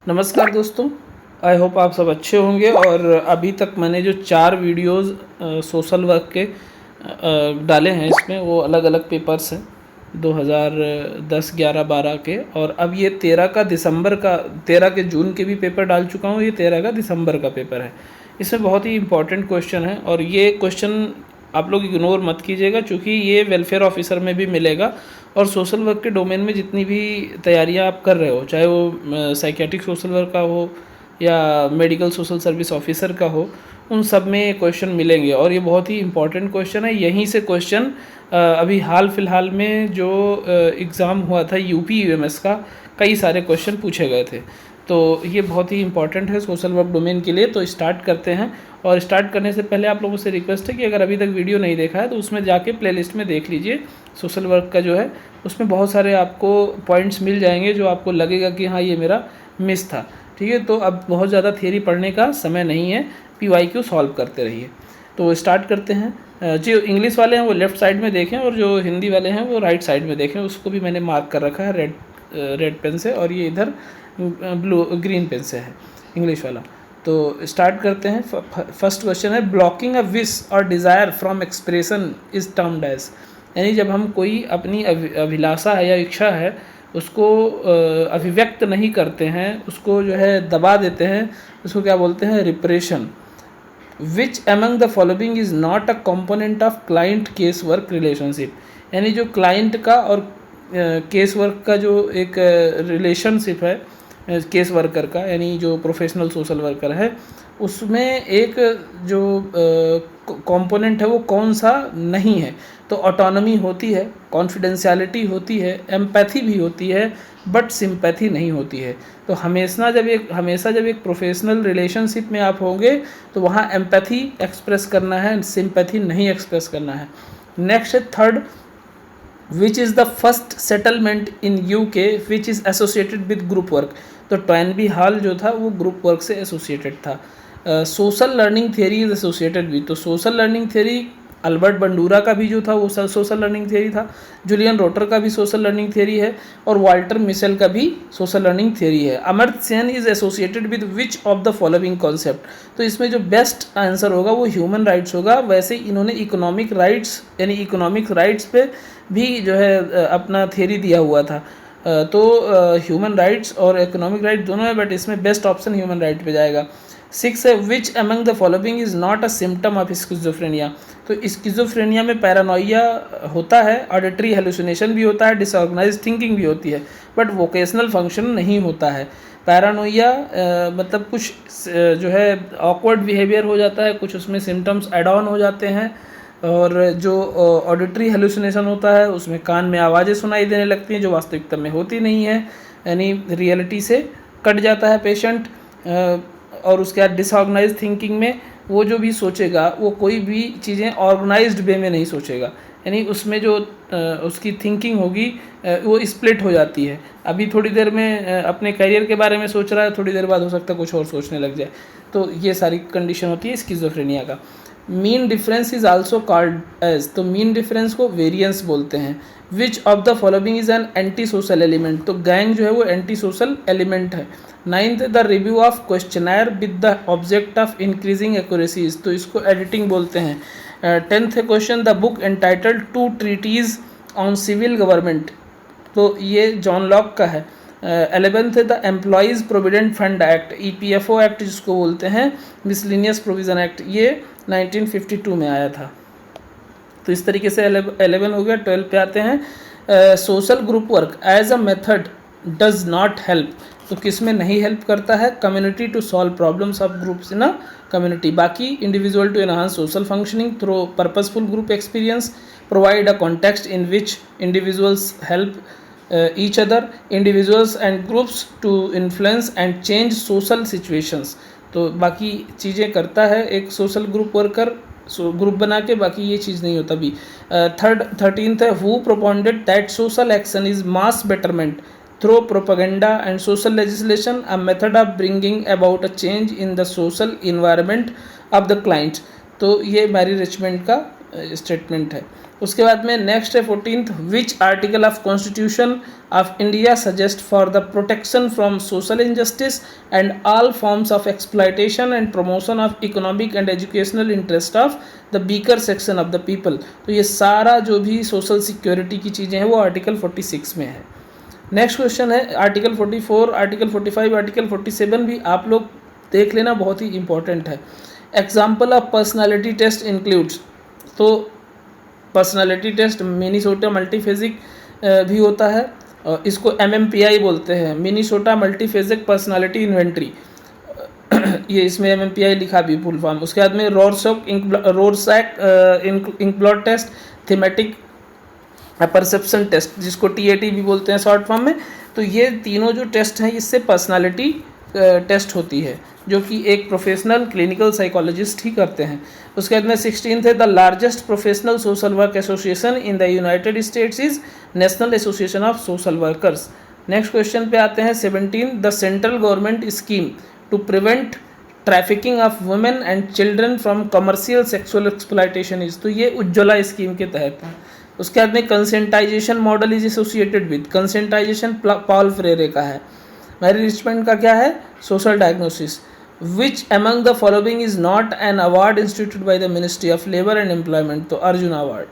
नमस्कार दोस्तों। I hope आप सब अच्छे होंगे। और अभी तक मैंने जो 4 वीडियोस सोशल वर्क के डाले हैं, इसमें वो अलग अलग पेपर्स हैं 2010, 11, 12 के। और अब ये 13 के जून के भी पेपर डाल चुका हूँ। ये 13 का दिसंबर का पेपर है। इसमें बहुत ही इंपॉर्टेंट क्वेश्चन है और ये क्वेश्चन आप लोग इग्नोर मत कीजिएगा, क्योंकि ये वेलफेयर ऑफिसर में भी मिलेगा। और सोशल वर्क के डोमेन में जितनी भी तैयारियां आप कर रहे हो, चाहे वो साइकेट्रिक सोशल वर्क का हो या मेडिकल सोशल सर्विस ऑफिसर का हो, उन सब में ये क्वेश्चन मिलेंगे। और ये बहुत ही इंपॉर्टेंट क्वेश्चन है। यहीं से क्वेश्चन अभी हाल फिलहाल में जो एग्ज़ाम हुआ था यूपी यूएमएस का, कई सारे क्वेश्चन पूछे गए थे। तो ये बहुत ही इंपॉर्टेंट है सोशल वर्क डोमेन के लिए। तो स्टार्ट करते हैं। और स्टार्ट करने से पहले आप लोगों से रिक्वेस्ट है कि अगर अभी तक वीडियो नहीं देखा है तो उसमें जाके प्लेलिस्ट में देख लीजिए। सोशल वर्क का जो है उसमें बहुत सारे आपको पॉइंट्स मिल जाएंगे जो आपको लगेगा कि हाँ ये मेरा मिस था। ठीक है, तो अब बहुत ज़्यादा थियरी पढ़ने का समय नहीं है, पीवाईक्यू सॉल्व करते रहिए। तो स्टार्ट करते हैं। जो इंग्लिश वाले हैं वो लेफ़्ट साइड में देखें और जो हिंदी वाले हैं वो राइट साइड में देखें। उसको भी मैंने मार्क कर रखा है रेड पेन से, और ये इधर ग्रीन पेन से है इंग्लिश वाला। तो स्टार्ट करते हैं। फर्स्ट क्वेश्चन है, ब्लॉकिंग अ विश और desire from expression is termed as. यानी जब हम कोई अपनी अभिलाषा है या इच्छा है उसको अभिव्यक्त नहीं करते हैं, उसको जो है दबा देते हैं, उसको क्या बोलते हैं? Repression. Which among the following is not a component of client case work relationship. यानी जो क्लाइंट का और केस वर्क का जो एक रिलेशनशिप है केस वर्कर का, यानी जो प्रोफेशनल सोशल वर्कर है, उसमें एक जो कंपोनेंट है वो कौन सा नहीं है। तो ऑटोनॉमी होती है, कॉन्फिडेंशियलिटी होती है, एम्पैथी भी होती है, बट सिंपैथी नहीं होती है। तो हमेशा जब एक प्रोफेशनल रिलेशनशिप में आप होंगे तो वहाँ एम्पैथी एक्सप्रेस करना है, सिंपैथी नहीं एक्सप्रेस करना है। नेक्स्ट है third, which is the first settlement in UK which is associated with group work. तो टॉयनबी हॉल जो था वो ग्रुप वर्क से एसोसिएटेड था। Social learning theory is associated with. तो social learning theory Albert Bandura का भी जो था वो सोशल लर्निंग थियरी था, जूलियन रोटर का भी सोशल लर्निंग थियरी है, और वाल्टर मिशेल का भी सोशल लर्निंग थियरी है। Amartya Sen is associated with which of the following concept. तो इसमें जो बेस्ट आंसर होगा वो ह्यूमन राइट्स होगा। वैसे इन्होंने इकोनॉमिक राइट्स यानी इकोनॉमिक राइट्स पे भी जो है अपना थियरी दिया हुआ था। तो ह्यूमन राइट्स और इकोनॉमिक राइट दोनों है, बट इसमें बेस्ट ऑप्शन ह्यूमन राइट पे जाएगा। 6 है, which among the following is not a symptom of schizophrenia. तो स्किज़ोफ्रेनिया में पैरानोइया होता है, ऑडिटरी हेलुसिनेशन भी होता है, डिसऑर्गेनाइज्ड थिंकिंग भी होती है, बट वोकेशनल फंक्शन नहीं होता है। पैरानोइया मतलब कुछ जो है ऑकवर्ड बिहेवियर हो जाता है, कुछ उसमें सिम्टम्स एड ऑन हो जाते हैं। और जो ऑडिटरी हेलुसिनेशन होता है उसमें कान में आवाज़ें सुनाई देने लगती हैं जो वास्तविकता में होती नहीं है, यानी रियलिटी से कट जाता है पेशेंट। और उसके बाद डिसऑर्गेनाइज्ड थिंकिंग में वो जो भी सोचेगा वो कोई भी चीज़ें ऑर्गेनाइज्ड वे में नहीं सोचेगा, यानी उसमें जो उसकी थिंकिंग होगी वो स्प्लिट हो जाती है। अभी थोड़ी देर में अपने करियर के बारे में सोच रहा है, थोड़ी देर बाद हो सकता है कुछ और सोचने लग जाए। तो ये सारी कंडीशन होती है स्किज़ोफ्रेनिया का। Mean difference is also called as. तो मीन डिफरेंस को वेरिएंस बोलते हैं। Which of the following is an anti social element. तो गैंग जो है वो एंटी सोशल एलिमेंट है। 9th, the review of questioner with the object of increasing accuracies. तो इसको एडिटिंग बोलते हैं। 10th question, the book entitled to treaties on civil government. तो ये जॉन लॉक का है। 11th, the employees provident fund act, EPFO act जिसको बोलते हैं, मिसलिनियस प्रोविज़न एक्ट, ये 1952 में आया था। तो इस तरीके से 11 हो गया। 12 पे आते हैं। Social group work as a method does not help. तो किस में नहीं हेल्प करता है? Community to solve problems of groups in a community. बाकी individual to enhance social functioning through purposeful group experience, provide a context in which individuals help each other, individuals and groups to influence and change social situations। तो बाकी चीज़ें करता है एक social group worker, group बना के, बाकी ये चीज़ नहीं होता भी। 13th है, who propounded that social action is mass betterment through propaganda and social legislation, a method of bringing about a change in the social environment of the client. तो ये मैरी रिचमंड का स्टेटमेंट है। उसके बाद में next है 14th, which article of constitution of India suggest for the protection from social injustice and all forms of exploitation and promotion of economic and educational interest of the weaker section of the people. तो ये सारा जो भी social security की चीज़ें हैं वो article 46 में है। नेक्स्ट क्वेश्चन है आर्टिकल 44, आर्टिकल 45, आर्टिकल 47 भी आप लोग देख लेना, बहुत ही इंपॉर्टेंट है। Example of personality test includes, तो पर्सनालिटी टेस्ट मिनीसोटा मल्टीफेजिक भी होता है, इसको MMPI बोलते हैं, मिनीसोटा मल्टीफेजिक पर्सनालिटी इन्वेंट्री, ये इसमें MMPI लिखा भी फुल फॉर्म। उसके बाद में रोरसैक इंकब्लॉट टेस्ट, थीमेटिक परसेप्शन टेस्ट जिसको TAT भी बोलते हैं शॉर्ट फॉर्म में। तो ये तीनों जो टेस्ट हैं इससे पर्सनालिटी टेस्ट होती है, जो कि एक प्रोफेशनल क्लिनिकल साइकोलॉजिस्ट ही करते हैं। उसके बाद में 16th है the largest professional social work association in the United States is National Association of Social Workers. Next question पे आते हैं 17, the central government scheme to prevent trafficking of women and children from commercial sexual exploitation is, तो ये Ujjwala scheme के तहत है। उसके बाद में conscientization model is associated with, conscientization Paul Freire का है। मैरी रिचमंड का क्या है, social diagnosis. Which among the following is not an award institute by the ministry of labour and employment, तो अर्जुन अवार्ड।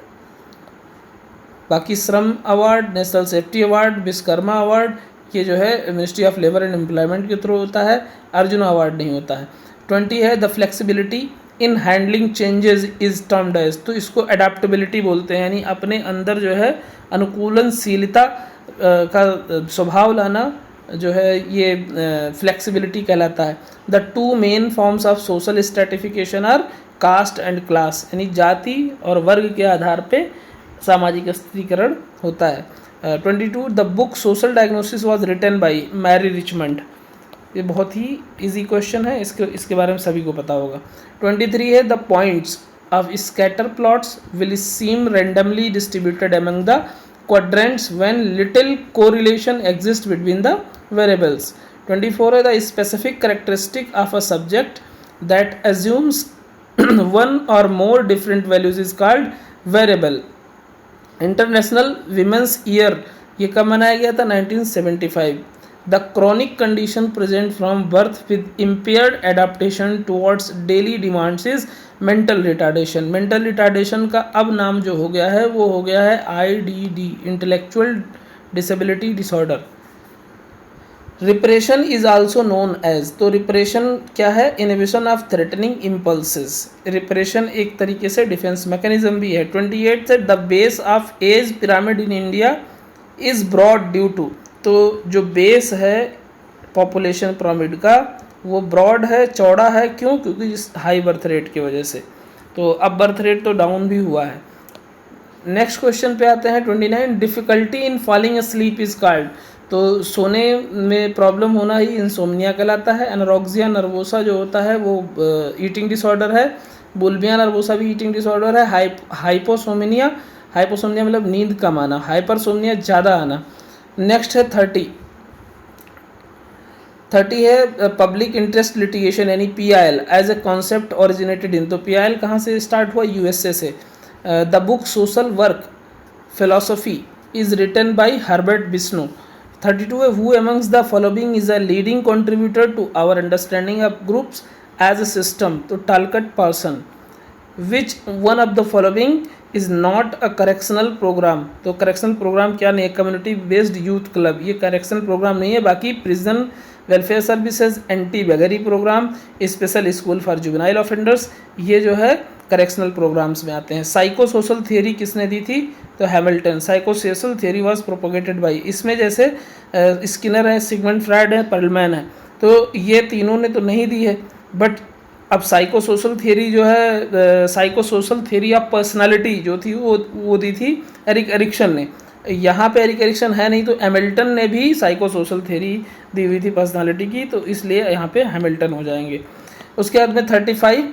बाकी Shram award, national safety award, Vishwakarma award, ये जो है ministry of labour and employment के through होता है, अर्जुन अवार्ड नहीं होता है। 20 है the flexibility in handling changes is termed as, तो इसको अडेप्टेबिलिटी बोलते हैं, यानी अपने अंदर जो है अनुकूलनशीलता का स्वभाव लाना जो है ये फ्लेक्सिबिलिटी कहलाता है। The two main forms of social stratification are caste and class, यानी जाति और वर्ग के आधार पे सामाजिक स्थिरीकरण होता है। 22 the book social diagnosis was written by Mary Richmond, ये बहुत ही इजी क्वेश्चन है, इसके बारे में सभी को पता होगा। 23 है the points of scatter plots will seam randomly distributed among the quadrants when little correlation exists between the variables. 24 है the specific characteristic of a subject that assumes one or more different values is called variable. International women's year ये कब मनाया गया था, 1975। The chronic condition present from birth with impaired adaptation towards daily demands is mental retardation. Mental retardation का अब नाम जो हो गया है वो हो गया है IDD, intellectual disability disorder. Repression is also known as, तो रिप्रेशन क्या है, inhibition of threatening impulses. Repression एक तरीके से डिफेंस मैकेनिज्म भी है। 28 से the base of age pyramid in India is broad due to, तो जो बेस है पॉपुलेशन पिरामिड का वो ब्रॉड है, चौड़ा है, क्यों, क्योंकि इस हाई बर्थ रेट की वजह से। तो अब बर्थ रेट तो डाउन भी हुआ है। नेक्स्ट क्वेश्चन पे आते हैं 29, difficulty in falling asleep is called, तो सोने में प्रॉब्लम होना ही इंसोम्निया कहलाता है। एनोरेक्सिया नर्वोसा जो होता है वो ईटिंग डिसऑर्डर है। बुलिमिया नर्वोसा भी ईटिंग डिसऑर्डर है। हाइपोसोमनिया, हाइपोसोमनिया मतलब नींद कम आना, हाइपरसोमनिया ज़्यादा आना। नेक्स्ट है 30 है पब्लिक इंटरेस्ट लिटिगेशन यानी PIL as a concept originated in, तो PIL कहाँ से स्टार्ट हुआ, USA से। The book social work philosophy is written by Herbert Bisno. 32 है who amongst the following is a leading contributor to our understanding of groups as a system, तो Talcott Parsons. Which one of the following is not a correctional programme, तो correctional programme क्या नहीं है, community based youth club, ये correctional programme नहीं है। बाकी prison welfare services, anti beggary programme, special school for juvenile offenders, ये जो है करेक्शनल प्रोग्राम्स में आते हैं। साइको सोशल थियोरी किसने दी थी, तो Hamilton. Psycho social theory was propagated bye, इसमें जैसे स्किनर है, सिगमंड फ्रायड है, पर्लमैन है, तो ये तीनों ने तो नहीं दी है। बट अब साइको सोशल थियोरी जो है, psycho social theory of personality जो थी वो दी थी एरिक एरिक्सन ने। यहाँ पे एरिक एरिक्सन है नहीं, तो हैमिल्टन ने भी साइको सोशल थियोरी दी हुई थी पर्सनालिटी की, तो इसलिए यहाँ पे हैमिल्टन हो जाएंगे। उसके बाद में 35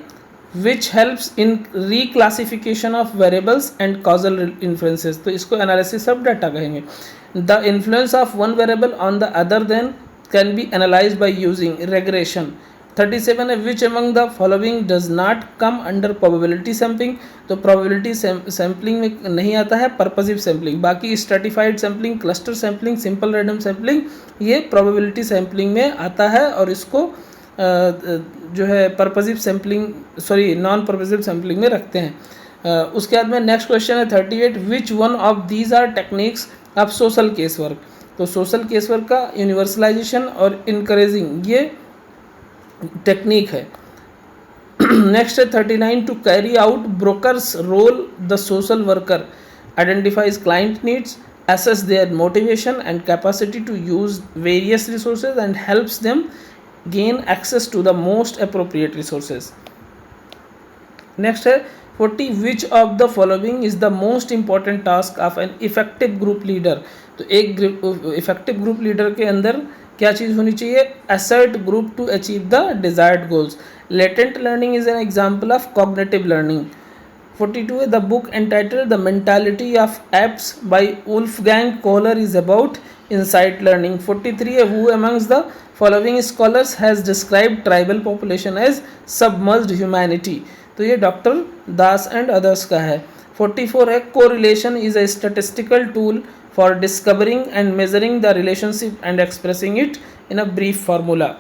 which helps in reclassification of variables and causal influences, तो इसको एनालिसिस ऑफ डाटा कहेंगे। The influence of one variable on the other then can be analyse by using regression, 37 है which among the following does not come under probability sampling, तो probability sampling में नहीं आता है purposive sampling. बाकी stratified sampling, cluster sampling, simple random sampling ये probability sampling में आता है और इसको जो है purposive sampling sorry non purposive sampling में रखते हैं। उसके बाद में नेक्स्ट क्वेश्चन है 38 which one of these are techniques of social case work, तो सोशल केस वर्क का यूनिवर्सलाइजेशन और इनकरेजिंग ये टेक्निक है। नेक्स्ट है 39 to carry out brokers role the social worker identifies client needs, assess their motivation and capacity to use various resources and helps them gain access to the most appropriate resources. Next है 40 which of the following is the most important task of an effective group leader, तो एक effective group leader के अंदर क्या चीज़ होनी चाहिए, assert group to achieve the desired goals. Latent learning is an example of cognitive learning. 42 है the book entitled the mentality of apes by Wolfgang Kohler is about insight learning. 43 है who amongst the following scholars has described tribal population as submerged humanity, तो ये doctor Das and others का है. 44 है correlation is a statistical tool for discovering and measuring the relationship and expressing it in a brief formula.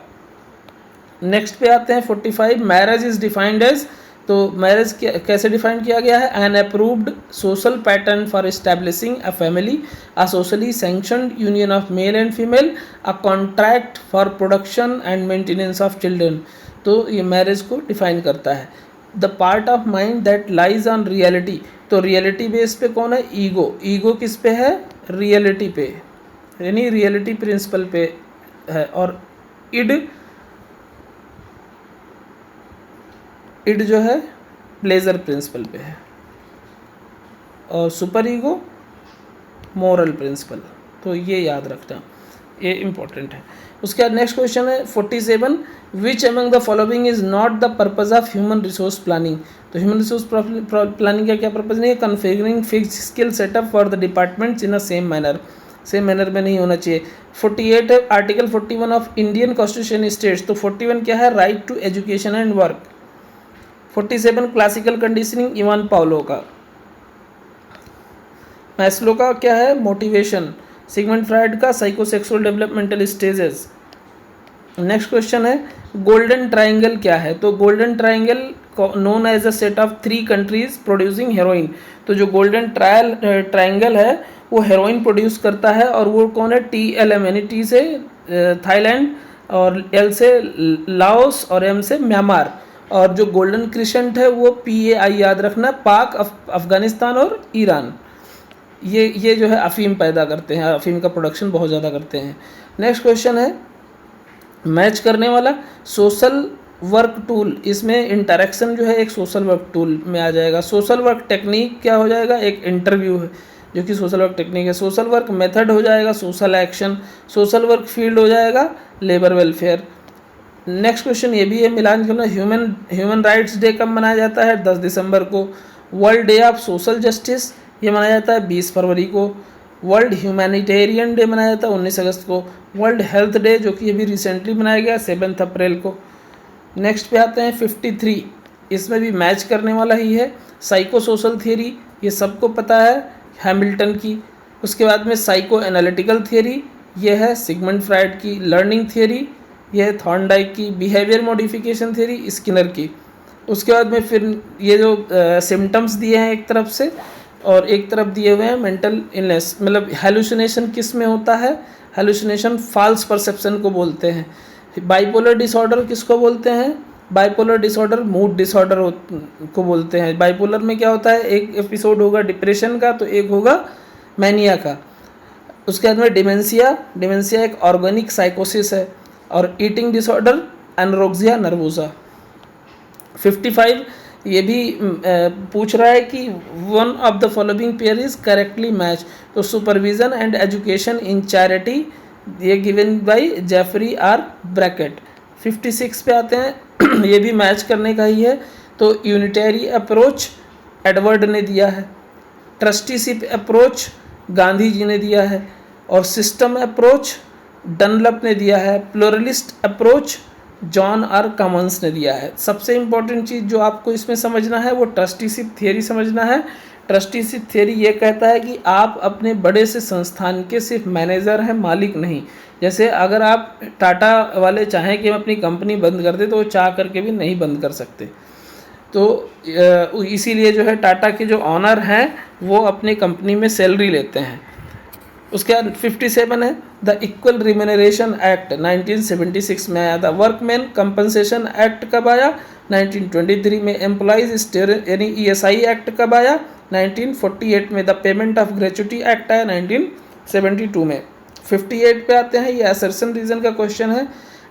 Next पे आते हैं 45 marriage is defined as, तो marriage कैसे डिफाइन किया गया है, an approved social pattern for establishing a family, a socially sanctioned union of male and female, a contract for production and maintenance of children, तो ये मैरिज को define करता है. The part of mind that lies on reality, तो reality base पे कौन है, ego. Ego किस पे है, रियलिटी पे, यानी रियलिटी प्रिंसिपल पे है. और इड जो है प्लेजर प्रिंसिपल पे है. और सुपर ईगो मोरल प्रिंसिपल, तो ये याद रखना, ये इम्पोर्टेंट है. उसके बाद नेक्स्ट क्वेश्चन है 47 which among the following is not the purpose of human resource planning, तो ह्यूमन रिसोर्स प्लानिंग का क्या पर्पज नहीं है, configuring fix skill setup for the departments in a same manner, same manner में नहीं होना चाहिए. 48 है article 41 of Indian constitution states, तो 41 क्या है, right to education and work. 47 classical conditioning Ivan Pavlov का. मैस्लो का क्या है, मोटिवेशन. सिगमंड फ्राइड का psychosexual developmental stages. Next question है गोल्डन ट्राइंगल क्या है, तो golden triangle known as a set of 3 countries producing heroin, तो जो गोल्डन ट्राइंगल है वो हेरोइन प्रोड्यूस करता है, और वो कौन है, TLM यानी T से थाईलैंड, और L से लाओस, और M से म्यांमार, और जो गोल्डन क्रिसेंट है वो PAI याद रखना, पाक, अफगानिस्तान और ईरान. ये जो है अफीम पैदा करते हैं, अफीम का प्रोडक्शन बहुत ज़्यादा करते हैं. नेक्स्ट क्वेश्चन है मैच करने वाला सोशल वर्क टूल, इसमें इंटरेक्शन जो है एक सोशल वर्क टूल में आ जाएगा. सोशल वर्क टेक्निक क्या हो जाएगा, एक इंटरव्यू है जो कि सोशल वर्क टेक्निक है. सोशल वर्क मेथड हो जाएगा social action. Social work field हो जाएगा लेबर वेलफेयर. नेक्स्ट क्वेश्चन ये भी है मिलान करना, ह्यूमन राइट्स डे कब मनाया जाता है, 10 दिसंबर को. World day of social justice ये मनाया जाता है 20 फरवरी को. वर्ल्ड ह्यूमैनिटेरियन डे मनाया जाता है 19 अगस्त को. वर्ल्ड हेल्थ डे जो कि अभी रिसेंटली मनाया गया 7 अप्रैल को. नेक्स्ट पे आते हैं 53, इसमें भी मैच करने वाला ही है. साइको सोशल थियरी ये सबको पता है, हैमिल्टन की. उसके बाद में साइको एनालिटिकल थियरी ये है सिगमंड फ्राइड की. लर्निंग थियरी यह है थॉर्नडाइक की. बिहेवियर मॉडिफिकेशन थियरी स्किनर की. उसके बाद में फिर ये जो सिम्टम्स दिए हैं एक तरफ से, और एक तरफ दिए हुए हैं मेंटल इलनेस, मतलब हेलुसिनेशन किस में होता है, हेलुसिनेशन फॉल्स परसेप्शन को बोलते हैं. बाइपोलर डिसऑर्डर किसको बोलते हैं, बाइपोलर डिसऑर्डर मूड डिसऑर्डर को बोलते हैं. बाइपोलर में क्या होता है, एक एपिसोड होगा डिप्रेशन का तो एक होगा मैनिया का. उसके बाद में डिमेंशिया एक ऑर्गेनिक साइकोसिस है. और ईटिंग डिसऑर्डर एनोरेक्सिया नर्वोसा. 55 ये भी पूछ रहा है कि one of the following pair is correctly match, तो supervision and education in charity ये given by Jeffrey R Brackett. 56 पे आते हैं ये भी मैच करने का ही है, तो यूनिटरी अप्रोच एडवर्ड ने दिया है, ट्रस्टीशिप अप्रोच गांधी जी ने दिया है, और सिस्टम अप्रोच डनलप ने दिया है, प्लुरलिस्ट अप्रोच जॉन आर कॉमन्स ने दिया है। सबसे इम्पोर्टेंट चीज़ जो आपको इसमें समझना है वो ट्रस्टीशिप थियरी समझना है। ट्रस्टीशिप थियरी ये कहता है कि आप अपने बड़े से संस्थान के सिर्फ मैनेजर हैं, मालिक नहीं। जैसे अगर आप टाटा वाले चाहें कि हम अपनी कंपनी बंद कर दें तो वो चाह करके भी नहीं बंद कर सकते। तो इसीलिए जो है टाटा के जो ऑनर हैं वो अपनी कंपनी में सैलरी लेते हैं। उसके बाद 57 है द इक्वल रिम्यूनरेशन एक्ट 1976 में आया। द वर्कमैन कंपनसेशन एक्ट कब आया? 1923 में। एम्प्लॉइज यानी ESI एक्ट कब आया? 1948 में। The payment of gratuity act आया 1972 में। 58 पे आते हैं, ये असर्शन रीजन का क्वेश्चन है।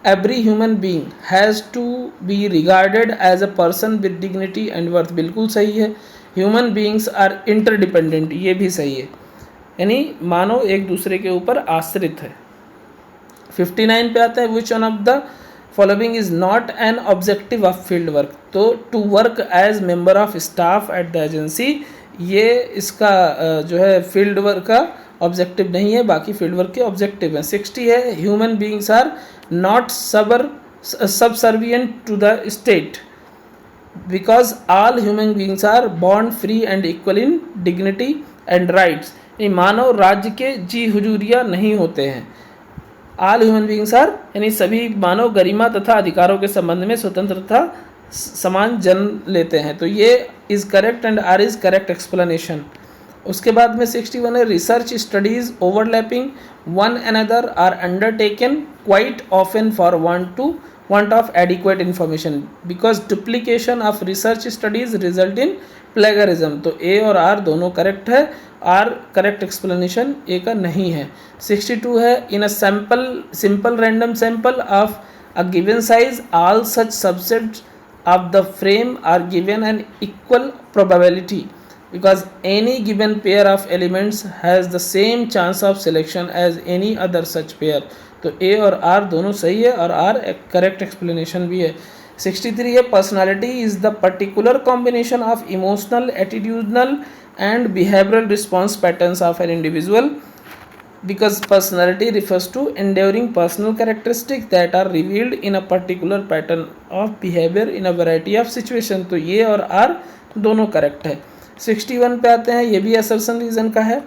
Every human being has to be regarded as a person with dignity and worth, बिल्कुल सही है। ह्यूमन बीइंग्स आर इंटरडिपेंडेंट, ये भी सही है, यानी मानव एक दूसरे के ऊपर आश्रित है। 59 पे आता है which one of the following is not an objective of field work. तो to work as member of staff at the agency, ये इसका जो है फील्ड वर्क का ऑब्जेक्टिव नहीं है, बाकी फील्ड वर्क के ऑब्जेक्टिव हैं। 60 है human beings are not subservient to the state because all human beings are born free and equal in dignity and rights. मानव राज्य के जी हुजूरिया नहीं होते हैं। ऑल ह्यूमन बीइंग्स आर यानी सभी मानव गरिमा तथा अधिकारों के संबंध में स्वतंत्र तथा समान जन्म लेते हैं। तो ये is correct and R is correct explanation. उसके बाद में 61 है research studies overlapping one another are undertaken quite often for want of adequate information because duplication of research studies result in plagiarism। तो A और R दोनों correct है, R correct explanation A का नहीं है। 62 है in a simple random sample of a given size all such subsets of the frame are given an equal probability because any given pair of elements has the same chance of selection as any other such pair। तो A और R दोनों सही है और R एक correct explanation भी है। 63 है personality is the particular combination of emotional attitudinal and behavioural response patterns of an individual because personality refers to enduring personal characteristics that are revealed in a particular pattern of behavior in a variety of situation। तो ये और R दोनों correct है। 61 पे आते हैं, ये भी असर्शन रीजन का है।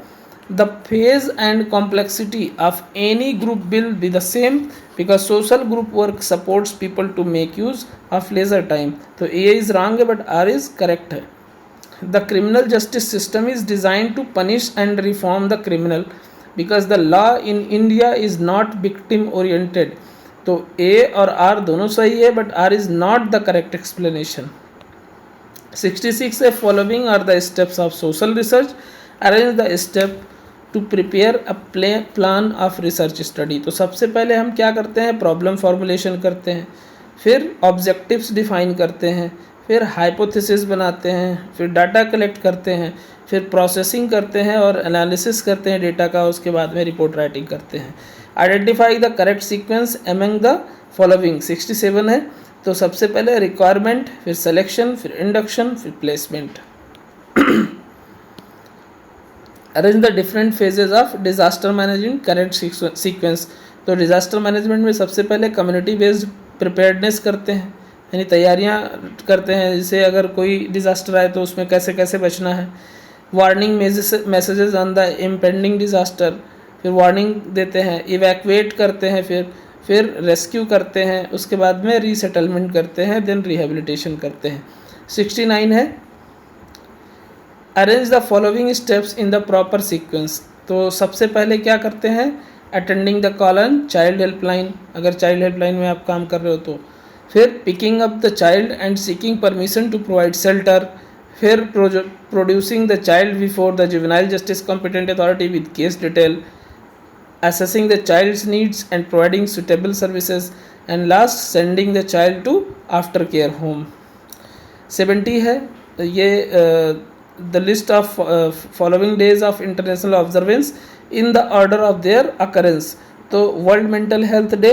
The phase and complexity of any group will be the same because social group work supports people to make use of leisure time। तो A is wrong है but R is correct है। The criminal justice system is designed to punish and reform the criminal because the law in India is not victim oriented। तो A और R दोनों सही है but R is not the correct explanation। 66 है following are the steps of social research, arrange the step to prepare a plan of research study. तो सबसे पहले हम क्या करते हैं, प्रॉब्लम फॉर्मुलेशन करते हैं, फिर ऑब्जेक्टिव्स डिफाइन करते हैं, फिर हाइपोथेसिस बनाते हैं, फिर डाटा कलेक्ट करते हैं, फिर प्रोसेसिंग करते हैं और एनालिसिस करते हैं डेटा का, उसके बाद में रिपोर्ट राइटिंग करते हैं। Identify the correct sequence among the following. 67 है, तो सबसे पहले रिक्वायरमेंट, फिर सिलेक्शन, फिर इंडक्शन, फिर placement. Arrange the different phases of disaster management correct sequence. तो डिजास्टर मैनेजमेंट में सबसे पहले कम्युनिटी बेस्ड प्रिपेयर्डनेस करते हैं, यानी तैयारियां करते हैं, जैसे अगर कोई डिज़ास्टर आए तो उसमें कैसे कैसे बचना है। Warning messages on the impending disaster, फिर वार्निंग देते हैं, इवैक्यूएट करते हैं, फिर रेस्क्यू करते हैं, उसके बाद में रीसेटलमेंट करते हैं, देन रिहेबिलिटेशन करते हैं। 69 है arrange the following steps in the proper sequence. तो सबसे पहले क्या करते हैं, attending the call on child helpline, अगर चाइल्ड हेल्पलाइन में आप काम कर रहे हो तो, फिर picking up the child and seeking permission to provide shelter, फिर producing the child before the juvenile justice competent authority with case detail, assessing the child's needs and providing suitable services, and last sending the child to after care home। 70 है ये the list of following days of international observance in the order of their occurrence। तो world mental health day,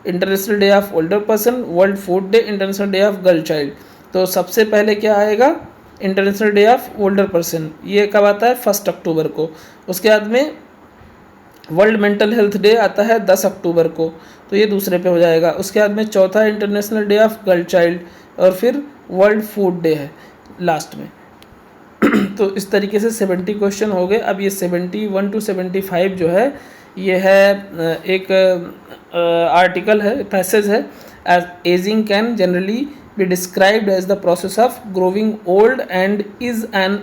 international day of older person, world food day, international day of girl child. तो सबसे पहले क्या आएगा, international day of older person, ये कब आता है, 1 अक्टूबर को। उसके बाद में वर्ल्ड मेंटल हेल्थ डे आता है 10 अक्टूबर को, तो ये दूसरे पे हो जाएगा। उसके बाद में चौथा international day of girl child, और फिर वर्ल्ड फूड डे है लास्ट में। तो इस तरीके से 70 क्वेश्चन हो गए। अब ये 71 to 75 जो है ये है एक आर्टिकल है, पैसेज है। As ageing can generally be described as the process of growing old and is an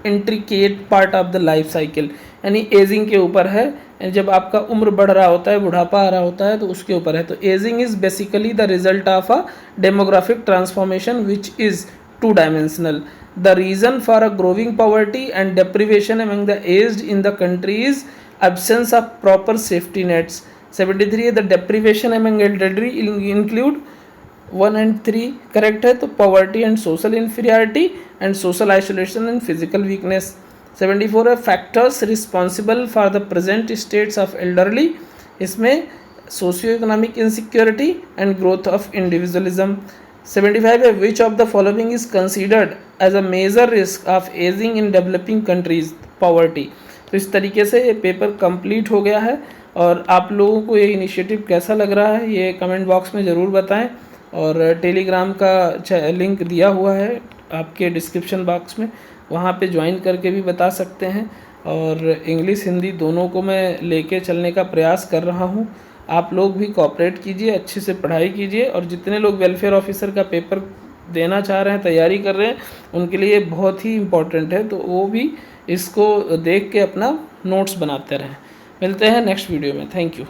intricate part of the life cycle, यानी एजिंग के ऊपर है, जब आपका उम्र बढ़ रहा होता है, बुढ़ापा आ रहा होता है, तो उसके ऊपर है। तो ageing is basically the result of a demographic transformation which is two dimensional. The reason for a growing poverty and deprivation among the aged in the country is absence of proper safety nets. 73 the deprivation among elderly include 1 and 3 correct है, तो poverty and social inferiority and social isolation and physical weakness. 74 है factors responsible for the present states of elderly, इसमें socio-economic insecurity and growth of individualism. 75 है which of the following is considered as a major risk of ageing in developing countries, poverty. तो इस तरीके से ये paper complete हो गया है। और आप लोगों को ये इनिशिएटिव कैसा लग रहा है ये कमेंट बॉक्स में ज़रूर बताएं। और टेलीग्राम का लिंक दिया हुआ है आपके डिस्क्रिप्शन बॉक्स में, वहाँ पे ज्वाइन करके भी बता सकते हैं। और इंग्लिश हिंदी दोनों को मैं लेके चलने का प्रयास कर रहा हूँ। आप लोग भी कोऑपरेट कीजिए, अच्छे से पढ़ाई कीजिए। और जितने लोग वेलफेयर ऑफिसर का पेपर देना चाह रहे हैं, तैयारी कर रहे हैं, उनके लिए बहुत ही इम्पोर्टेंट है, तो वो भी इसको देख के अपना नोट्स बनाते रहें। मिलते हैं नेक्स्ट वीडियो में। Thank you.